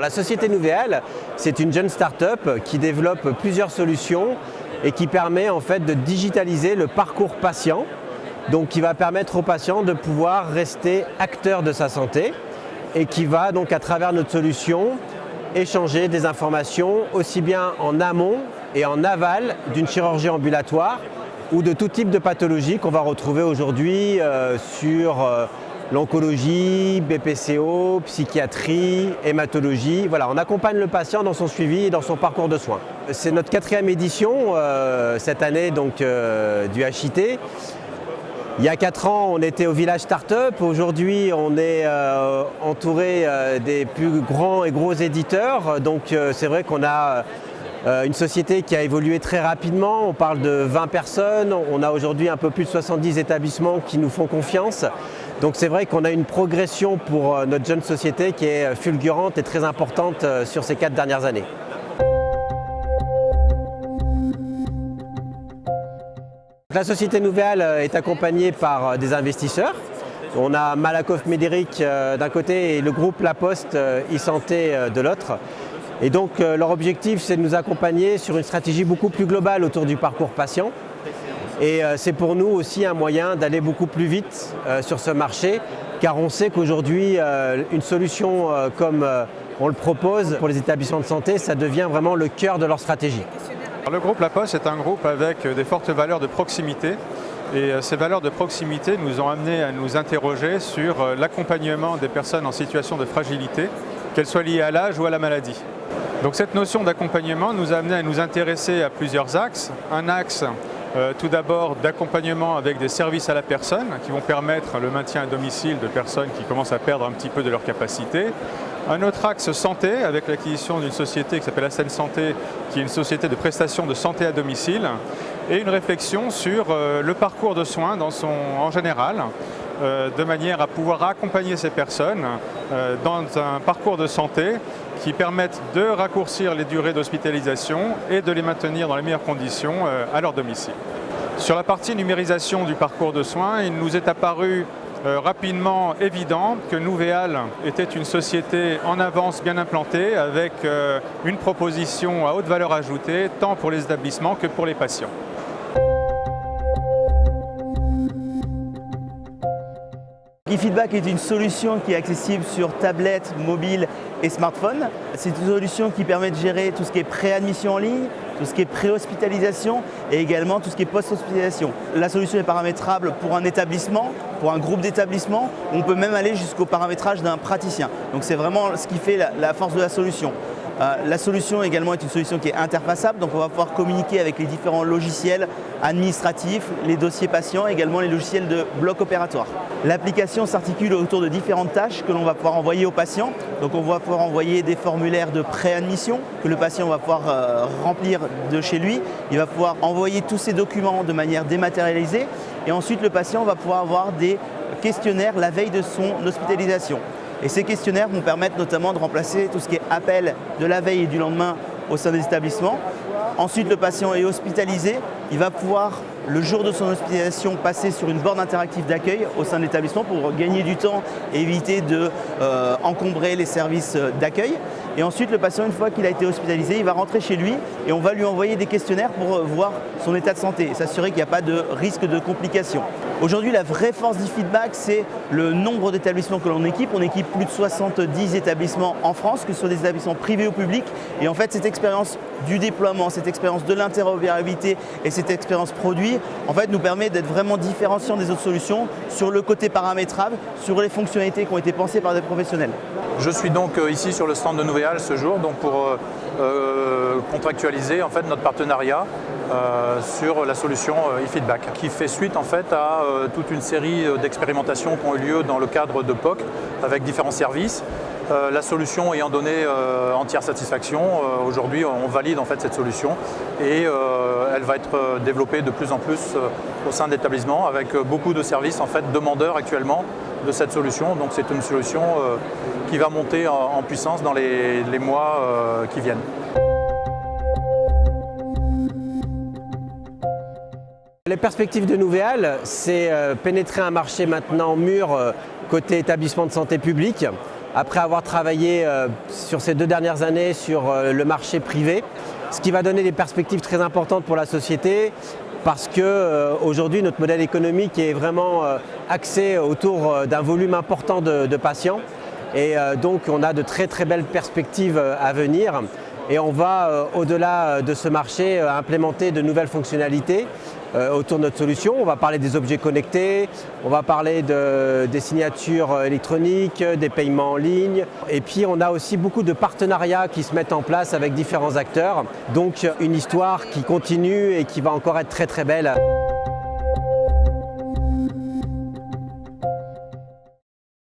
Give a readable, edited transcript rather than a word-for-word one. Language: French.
La société Nouvéal, c'est une jeune start-up qui développe plusieurs solutions et qui permet en fait de digitaliser le parcours patient, donc qui va permettre aux patients de pouvoir rester acteurs de sa santé et qui va donc à travers notre solution échanger des informations aussi bien en amont et en aval d'une chirurgie ambulatoire ou de tout type de pathologie qu'on va retrouver aujourd'hui sur l'oncologie, BPCO, psychiatrie, hématologie. Voilà, on accompagne le patient dans son suivi et dans son parcours de soins. C'est notre 4e édition cette année donc, du HIT. Il y a 4 ans, on était au village Startup. Aujourd'hui, on est entouré des plus grands et gros éditeurs. Donc c'est vrai qu'on a une société qui a évolué très rapidement. On parle de 20 personnes. On a aujourd'hui un peu plus de 70 établissements qui nous font confiance. Donc c'est vrai qu'on a une progression pour notre jeune société qui est fulgurante et très importante sur ces 4 dernières années. La société Nouvéal est accompagnée par des investisseurs. On a Malakoff Médéric d'un côté et le groupe La Poste e-santé de l'autre. Et donc leur objectif, c'est de nous accompagner sur une stratégie beaucoup plus globale autour du parcours patient. Et c'est pour nous aussi un moyen d'aller beaucoup plus vite sur ce marché, car on sait qu'aujourd'hui, une solution comme on le propose pour les établissements de santé, ça devient vraiment le cœur de leur stratégie. Le groupe La Poste est un groupe avec des fortes valeurs de proximité. Et ces valeurs de proximité nous ont amené à nous interroger sur l'accompagnement des personnes en situation de fragilité, qu'elles soient liées à l'âge ou à la maladie. Donc cette notion d'accompagnement nous a amené à nous intéresser à plusieurs axes. Un axe tout d'abord d'accompagnement avec des services à la personne qui vont permettre le maintien à domicile de personnes qui commencent à perdre un petit peu de leur capacité. Un autre axe santé avec l'acquisition d'une société qui s'appelle Ascend Santé, qui est une société de prestation de santé à domicile. Et une réflexion sur le parcours de soins en général, de manière à pouvoir accompagner ces personnes dans un parcours de santé qui permette de raccourcir les durées d'hospitalisation et de les maintenir dans les meilleures conditions à leur domicile. Sur la partie numérisation du parcours de soins, il nous est apparu rapidement évident que Nouvéal était une société en avance bien implantée avec une proposition à haute valeur ajoutée tant pour les établissements que pour les patients. eFeedback est une solution qui est accessible sur tablette, mobile et smartphone. C'est une solution qui permet de gérer tout ce qui est préadmission en ligne, tout ce qui est pré-hospitalisation et également tout ce qui est post-hospitalisation. La solution est paramétrable pour un établissement, pour un groupe d'établissements. On peut même aller jusqu'au paramétrage d'un praticien. Donc c'est vraiment ce qui fait la force de la solution. La solution également est une solution qui est interfaçable, donc on va pouvoir communiquer avec les différents logiciels administratifs, les dossiers patients, également les logiciels de bloc opératoire. L'application s'articule autour de différentes tâches que l'on va pouvoir envoyer aux patients. Donc on va pouvoir envoyer des formulaires de préadmission que le patient va pouvoir remplir de chez lui. Il va pouvoir envoyer tous ces documents de manière dématérialisée et ensuite le patient va pouvoir avoir des questionnaires la veille de son hospitalisation. Et ces questionnaires vont permettre notamment de remplacer tout ce qui est appel de la veille et du lendemain au sein des établissements. Ensuite, le patient est hospitalisé. Il va pouvoir, le jour de son hospitalisation, passer sur une borne interactive d'accueil au sein de l'établissement pour gagner du temps et éviter d'encombrer les services d'accueil. Et ensuite, le patient, une fois qu'il a été hospitalisé, il va rentrer chez lui et on va lui envoyer des questionnaires pour voir son état de santé et s'assurer qu'il n'y a pas de risque de complications. Aujourd'hui, la vraie force d'eFeedback, c'est le nombre d'établissements que l'on équipe. On équipe plus de 70 établissements en France, que ce soit des établissements privés ou publics. Et en fait, cette expérience du déploiement, cette expérience de l'interopérabilité et cette expérience produit, en fait, nous permet d'être vraiment différenciants des autres solutions sur le côté paramétrable, sur les fonctionnalités qui ont été pensées par des professionnels. Je suis donc ici sur le stand de Nouvéal ce jour donc pour contractualiser en fait, notre partenariat sur la solution eFeedback qui fait suite en fait, à toute une série d'expérimentations qui ont eu lieu dans le cadre de POC avec différents services. La solution ayant donné entière satisfaction, aujourd'hui on valide en fait cette solution et elle va être développée de plus en plus au sein de l'établissement avec beaucoup de services en fait, demandeurs actuellement de cette solution. Donc c'est une solution qui va monter en puissance dans les mois qui viennent. Les perspectives de Nouvéal, c'est pénétrer un marché maintenant mûr côté établissement de santé public, après avoir travaillé sur ces 2 dernières années sur le marché privé, ce qui va donner des perspectives très importantes pour la société parce qu'aujourd'hui notre modèle économique est vraiment axé autour d'un volume important de patients et donc on a de très très belles perspectives à venir. Et on va, au-delà de ce marché, implémenter de nouvelles fonctionnalités autour de notre solution. On va parler des objets connectés, on va parler des signatures électroniques, des paiements en ligne. Et puis on a aussi beaucoup de partenariats qui se mettent en place avec différents acteurs. Donc une histoire qui continue et qui va encore être très très belle.